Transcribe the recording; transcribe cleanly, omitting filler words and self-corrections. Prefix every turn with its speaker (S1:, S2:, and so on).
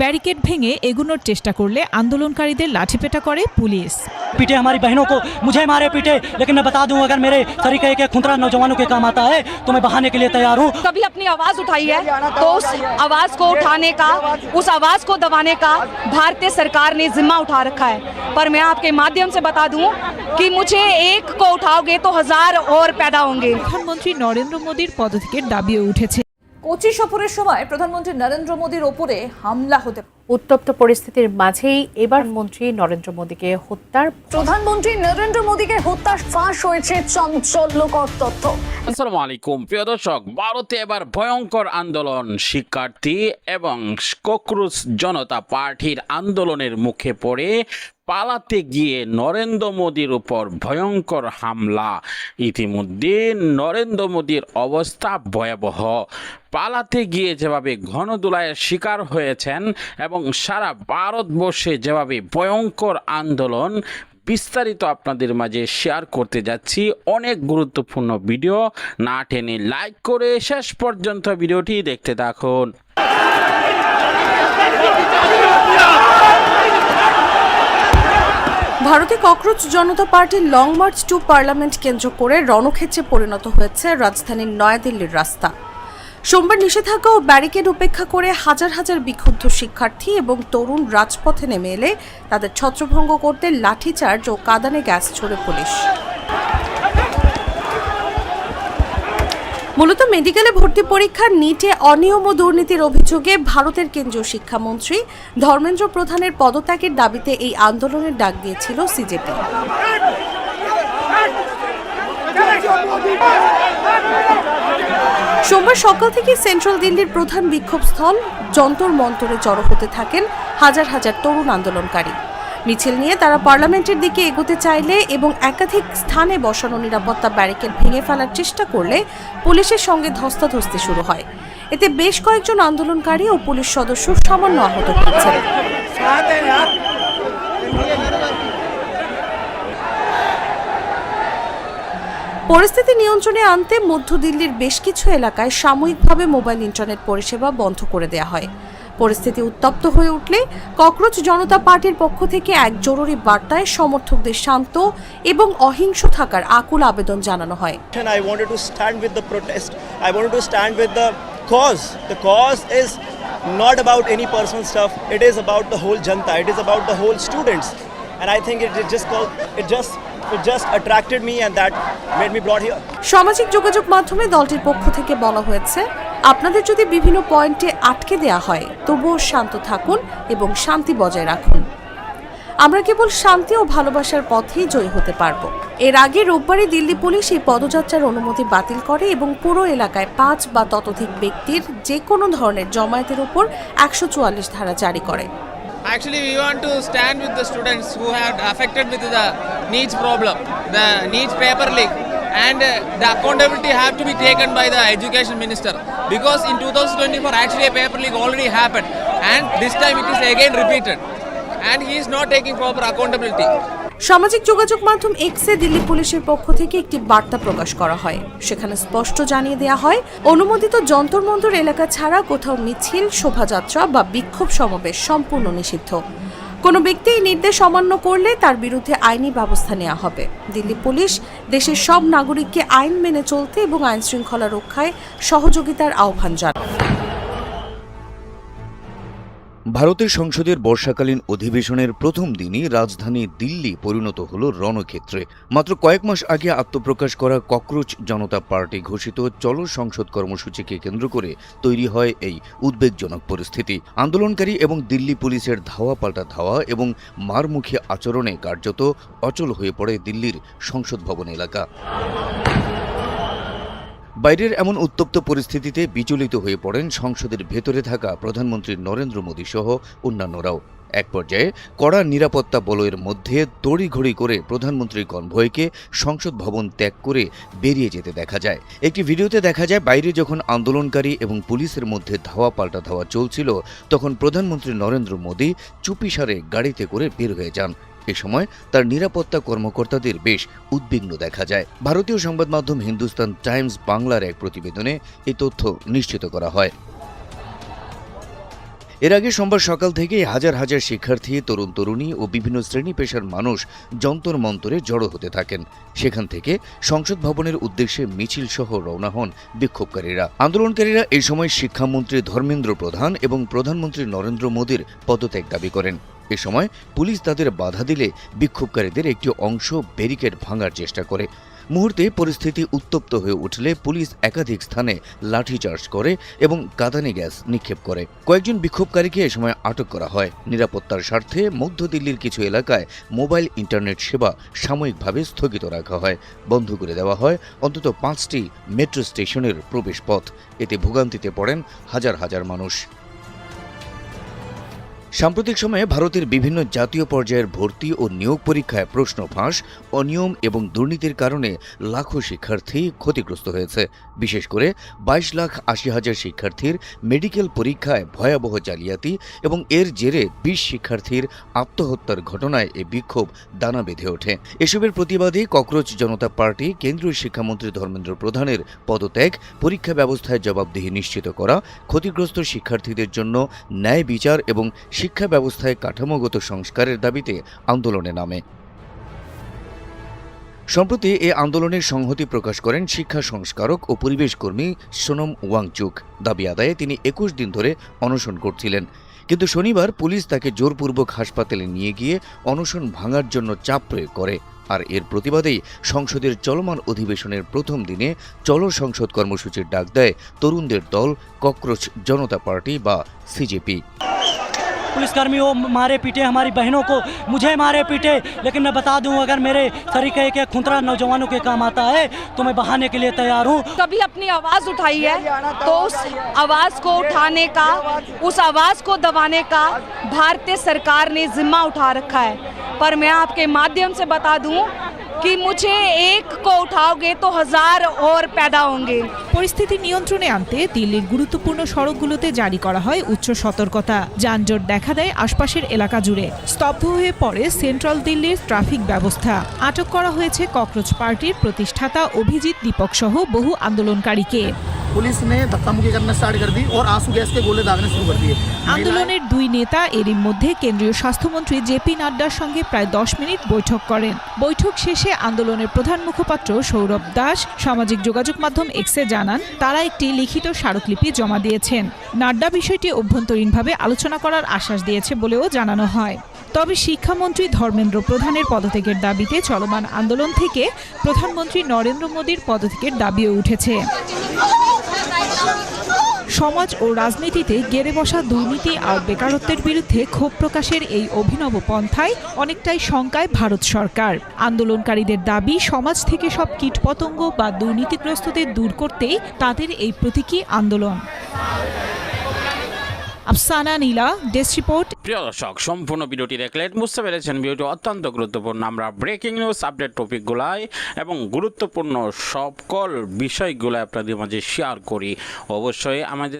S1: Barricade ভেঙে এগুনোর চেষ্টা করলে আন্দোলনকারীদের লাঠিপেটা করে পুলিশ।
S2: पीटे हमारी बहनों को, मुझे मारे पीटे, लेकिन मैं बता दूं अगर मेरे तरीके के खुंदरा नौजवानों के काम आता है तो मैं बहाने के लिए तैयार हूं।
S3: कभी अपनी आवाज उठाई है तो उस आवाज को उठाने का, उस आवाज को दबाने का भारतीय सरकार ने जिम्मा उठा रखा है। पर मैं आपके माध्यम से बता दूं कि मुझे एक को उठाओगे तो 1000 और पैदा होंगे।
S1: প্রধানমন্ত্রী নরেন্দ্র মোদীর পদত্যাগের দাবিও উঠেছে।
S4: কোচি সফরের সময় প্রধানমন্ত্রী নরেন্দ্র মোদীর ওপরে হামলা হতে
S5: উত্তপ্ত পরিস্থিতির মাঝেই এবার মন্ত্রী নরেন্দ্র মোদীকে হত্যার
S4: প্রধানমন্ত্রী নরেন্দ্র মোদীকে হত্যার ফাঁস হয়েছে চাঞ্চল্যকর তথ্য।
S6: আসসালামু আলাইকুম প্রিয় দর্শক, ভারতে এবার ভয়ঙ্কর আন্দোলন। শিক্ষার্থী এবং ককরোচ জনতা পার্টির আন্দোলনের মুখে পড়ে পালাতে গিয়ে নরেন্দ্র মোদীর উপর ভয়ঙ্কর হামলা। ইতিমধ্যে নরেন্দ্র মোদীর অবস্থা ভয়াবহ। পালাতে গিয়ে যেভাবে ঘনদোলায়ের শিকার হয়েছেন এবং সারা ভারতবর্ষে যেভাবে ভয়ঙ্কর আন্দোলন, বিস্তারিত আপনাদের মাঝে শেয়ার করতে যাচ্ছি। অনেক গুরুত্বপূর্ণ ভিডিও, না টেনে লাইক করে শেষ পর্যন্ত ভিডিওটি দেখতে থাকুন।
S5: ভারতে ককরোচ জনতা পার্টির লং মার্চ টু পার্লামেন্ট কেন্দ্র করে রণক্ষেত্রে পরিণত হয়েছে রাজধানীর নয়াদিল্লির রাস্তা। সোমবার নিষেধাজ্ঞা ও ব্যারিকেড উপেক্ষা করে হাজার হাজার বিক্ষুব্ধ শিক্ষার্থী এবং তরুণ রাজপথে নেমে এলে তাদের ছত্রভঙ্গ করতে লাঠিচার্জ ও কাঁদানে গ্যাস ছোড়ে পুলিশ। মূলত মেডিকেলে ভর্তি পরীক্ষার নিটে অনিয়ম ও দুর্নীতির অভিযোগে ভারতের কেন্দ্রীয় শিক্ষামন্ত্রী ধর্মেন্দ্র প্রধানের পদত্যাগের দাবিতে এই আন্দোলনের ডাক দিয়েছিল সিজেপি। সোমবার সকাল থেকে সেন্ট্রাল দিল্লির প্রধান বিক্ষোভস্থল যন্তর মন্তরে জড়ো হতে থাকেন হাজার হাজার তরুণ আন্দোলনকারী। মিছিল নিয়ে তারা পার্লামেন্টের দিকে এগোতে চাইলে এবং একাধিক স্থানে বসানো নিরাপত্তা ব্যারিকেড ভেঙে ফেলার চেষ্টা করলে পুলিশের সঙ্গে ধস্তাধস্তি শুরু হয়। এতে বেশ কয়েকজন আন্দোলনকারী ও পুলিশ সদস্য সামান্য আহত হয়েছেন। পরিস্থিতি নিয়ন্ত্রণে আনতে মধ্য দিল্লির বেশ কিছু এলাকায় সাময়িকভাবে মোবাইল ইন্টারনেট পরিষেবা বন্ধ করে দেওয়া হয়। পরিস্থিতি উত্তপ্ত হয়ে উঠলে ককরোচ জনতা পার্টির পক্ষ থেকে এক জরুরি বার্তায় সমর্থকদের শান্ত এবং অহিংস থাকার আকুল আবেদন জানানো হয়।
S7: I wanted to stand with the protest. I wanted to stand with the cause. The cause is not about any personal stuff. It is about the whole janta. It is about the whole students. And I think it just attracted me and that made me brought here.
S5: সামাজিক যোগাযোগ মাধ্যমে দলটির পক্ষ থেকে বলা হয়েছে, আপনাদের যদি বিভিন্ন পয়েন্টে আটকে দেয়া হয় তবুও শান্ত থাকুন এবং শান্তি বজায় রাখুন। আমরা কেবল শান্তি ও ভালোবাসার পথেই জয়ী হতে পারব। এর আগে রোববারই দিল্লি পুলিশ এই পদযাত্রার অনুমতি বাতিল করে এবং পুরো এলাকায় 5 বা ততোধিক ব্যক্তির যে কোনো ধরনের জমায়েতের উপর 144 ধারা জারি করে।
S8: Actually, we want to stand with the students who have affected with the NEET problem, the NEET paper leak, and the accountability have to be taken by the education minister, because in 2024 actually a paper leak already happened, and this time it is again repeated, and he is not taking proper accountability.
S5: সামাজিক যোগাযোগ মাধ্যম এক্সে দিল্লি পুলিশের পক্ষ থেকে একটি বার্তা প্রকাশ করা হয়। সেখানে স্পষ্ট জানিয়ে দেওয়া হয়, অনুমোদিত যন্তর মন্তর এলাকা ছাড়া কোথাও মিছিল, শোভাযাত্রা বা বিক্ষোভ সমাবেশ সম্পূর্ণ নিষিদ্ধ। কোনো ব্যক্তি এই নির্দেশ অমান্য করলে তার বিরুদ্ধে আইনি ব্যবস্থা নেওয়া হবে। দিল্লি পুলিশ দেশের সব নাগরিককে আইন মেনে চলতে এবং আইন শৃঙ্খলা রক্ষায় সহযোগিতার আহ্বান জানায়।
S9: ভারতের সংসদের বর্ষাকালীন অধিবেশনের প্রথম দিনই রাজধানী দিল্লি পরিণত হল রণক্ষেত্রে। মাত্র কয়েক মাস আগে আত্মপ্রকাশ করা ককরোচ জনতা পার্টি ঘোষিত চলো সংসদ কর্মসূচিকে কেন্দ্র করে তৈরি হয় এই উদ্বেগজনক পরিস্থিতি। আন্দোলনকারী এবং দিল্লি পুলিশের ধাওয়া পাল্টা ধাওয়া এবং মারমুখী আচরণে কার্যত অচল হয়ে পড়ে দিল্লির সংসদ ভবন এলাকা। বাইরের এমন উত্তপ্ত পরিস্থিতিতে বিচলিত হয়ে পড়েন সংসদের ভেতরে থাকা প্রধানমন্ত্রী নরেন্দ্র মোদী সহ অন্যান্যরাও। এক পর্যায়ে কড়া নিরাপত্তা বলয়ের মধ্যে তড়িঘড়ি করে প্রধানমন্ত্রীর কনভয়কে সংসদ ভবন ত্যাগ করে বেরিয়ে যেতে দেখা যায়। একটি ভিডিওতে দেখা যায়, বাইরে যখন আন্দোলনকারী এবং পুলিশের মধ্যে ধাওয়া পাল্টা ধাওয়া চলছিল তখন প্রধানমন্ত্রী নরেন্দ্র মোদী চুপিসারে গাড়িতে করে বের হয়ে যান। এ সময় তার নিরাপত্তা কর্মকর্তাদের বেশ উদ্বিগ্ন দেখা যায়। ভারতীয় সংবাদ মাধ্যম হিন্দুস্তান টাইমস বাংলার এক প্রতিবেদনে এই তথ্য নিশ্চিত করা হয়। এর আগে সোমবার সকাল থেকেই হাজার হাজার শিক্ষার্থী, তরুণ তরুণী ও বিভিন্ন শ্রেণী পেশার মানুষ যন্তর মন্তরে জড়ো হতে থাকেন। সেখান থেকে সংসদ ভবনের উদ্দেশ্যে মিছিল সহ রওনা হন বিক্ষোভকারীরা। আন্দোলনকারীরা এই সময় শিক্ষামন্ত্রী ধর্মেন্দ্র প্রধান এবং প্রধানমন্ত্রী নরেন্দ্র মোদীর পদত্যাগ দাবি করেন। এ সময় পুলিশ তাদের বাধা দিলে বিক্ষোভকারীদের একটি অংশ ব্যারিকেড ভাঙার চেষ্টা করে। মুহূর্তে পরিস্থিতি উত্তপ্ত হয়ে উঠলে পুলিশ একাধিক স্থানে লাঠিচার্জ করে এবং কাঁদানে গ্যাস নিক্ষেপ করে। কয়েকজন বিক্ষোভকারীকে এ সময় আটক করা হয়। নিরাপত্তার স্বার্থে মধ্য দিল্লির কিছু এলাকায় মোবাইল ইন্টারনেট সেবা সাময়িকভাবে স্থগিত রাখা হয়। বন্ধ করে দেওয়া হয় অন্তত 5টি মেট্রো স্টেশনের প্রবেশপথ। এতে ভোগান্তিতে পড়েন হাজার হাজার মানুষ। সাম্প্রতিক সময়ে ভারতের বিভিন্ন জাতীয় পর্যায়ের ভর্তি ও নিয়োগ পরীক্ষায় প্রশ্ন ফাঁস, অনিয়ম এবং দুর্নীতির কারণে লাখো শিক্ষার্থী ক্ষতিগ্রস্ত হয়েছে। বিশেষ করে 22,80,000 শিক্ষার্থীর মেডিকেল পরীক্ষায় ভয়াবহ জালিয়াতি এবং এর জেরে 20 শিক্ষার্থীর আত্মহত্যার ঘটনায় এ বিক্ষোভ দানা বেঁধে ওঠে। এসবের প্রতিবাদে ককরোচ জনতা পার্টি কেন্দ্রীয় শিক্ষামন্ত্রী ধর্মেন্দ্র প্রধানের পদত্যাগ, পরীক্ষা ব্যবস্থায় জবাবদিহি নিশ্চিত করা, ক্ষতিগ্রস্ত শিক্ষার্থীদের জন্য ন্যায় বিচার এবং শিক্ষা ব্যবস্থায় কাঠামোগত সংস্কারের দাবিতে আন্দোলনে নামে। সম্প্রতি এ আন্দোলনের সংহতি প্রকাশ করেন শিক্ষা সংস্কারক ও পরিবেশ কর্মী সোনম ওয়াংচুক। দাবি আদায়ে তিনি 21 দিন ধরে অনশন করছিলেন, কিন্তু শনিবার পুলিশ তাকে জোরপূর্বক হাসপাতালে নিয়ে গিয়ে অনশন ভাঙার জন্য চাপ প্রয়োগ করে। আর এর প্রতিবাদেই সংসদের চলমান অধিবেশনের প্রথম দিনে চলো সংসদ কর্মসূচির ডাক দেয় তরুণদের দল ককরোচ জনতা পার্টি বা সিজেপি।
S2: पुलिसकर्मियों मारे पीटे हमारी बहनों को, मुझे मारे पीटे, लेकिन मैं बता दूं अगर मेरे तरीके के खुंतरा नौजवानों के काम आता है तो मैं बहाने के लिए तैयार हूं।
S3: कभी अपनी आवाज उठाई है तो उस आवाज को उठाने का, उस आवाज को दबाने का भारतीय सरकार ने जिम्मा उठा रखा है। पर मैं आपके माध्यम से बता दूं कि मुझे एक को उठाओगे तो 1000 और पैदा होंगे।
S1: পরিস্থিতি নিয়ন্ত্রণে আনতে দিল্লির গুরুত্বপূর্ণ সড়কগুলোতে জারি করা হয় উচ্চ সতর্কতা। যানজট দেখা দেয় আশপাশের এলাকা জুড়ে। স্তব্ধ হয়ে পড়ে সেন্ট্রাল দিল্লির ট্রাফিক ব্যবস্থা। আটক করা হয়েছে ককরোচ পার্টির প্রতিষ্ঠাতা অভিজিৎ দীপক সহ বহু আন্দোলনকারীকে।
S10: पुलिस ने धक्का-मुक्की करना स्टार्ट कर दी और आंसू गैस के गोले दागने शुरू कर दिए।
S1: আন্দোলনের দুই নেতা এরই মধ্যে কেন্দ্রীয় স্বাস্থ্যমন্ত্রী জেপি নাড্ডার সঙ্গে প্রায় 10 মিনিট বৈঠক করেন। বৈঠক শেষে আন্দোলনের প্রধান মুখপাত্র সৌরভ দাস সামাজিক যোগাযোগ মাধ্যম এক্সে জানান, তারা একটি লিখিত স্মারকলিপি জমা দিয়েছেন। নাড্ডা বিষয়টি অভ্যন্তরীণভাবে আলোচনা করার আশ্বাস দিয়েছে বলেও জানানো হয়। তবে শিক্ষামন্ত্রী ধর্মেন্দ্র প্রধানের পদত্যাগের দাবিতে চলমান আন্দোলন থেকে প্রধানমন্ত্রী নরেন্দ্র মোদীর পদত্যাগের দাবিও উঠেছে। সমাজ ও রাজনীতিতে গেড়ে বসা দুর্নীতি আর বেকারত্বের বিরুদ্ধে ক্ষোভ প্রকাশের এই অভিনব পন্থায় অনেকটাই শঙ্কায় ভারত সরকার। আন্দোলনকারীদের দাবি, সমাজ থেকে সব কীটপতঙ্গ বা দুর্নীতিগ্রস্তদের দূর করতেই তাদের এই প্রতীকী আন্দোলন। আফসানা নীলা, ডেস্ক রিপোর্ট।
S6: প্রিয় দর্শক, সম্পূর্ণ ভিডিওটি দেখলেন, বুঝতে পেরেছেন ভিডিওটি অত্যন্ত গুরুত্বপূর্ণ। আমরা ব্রেকিং নিউজ আপডেট টপিকগুলাই এবং গুরুত্বপূর্ণ সকল বিষয়গুলো আপনাদের মাঝে শেয়ার করি। অবশ্যই আমাদের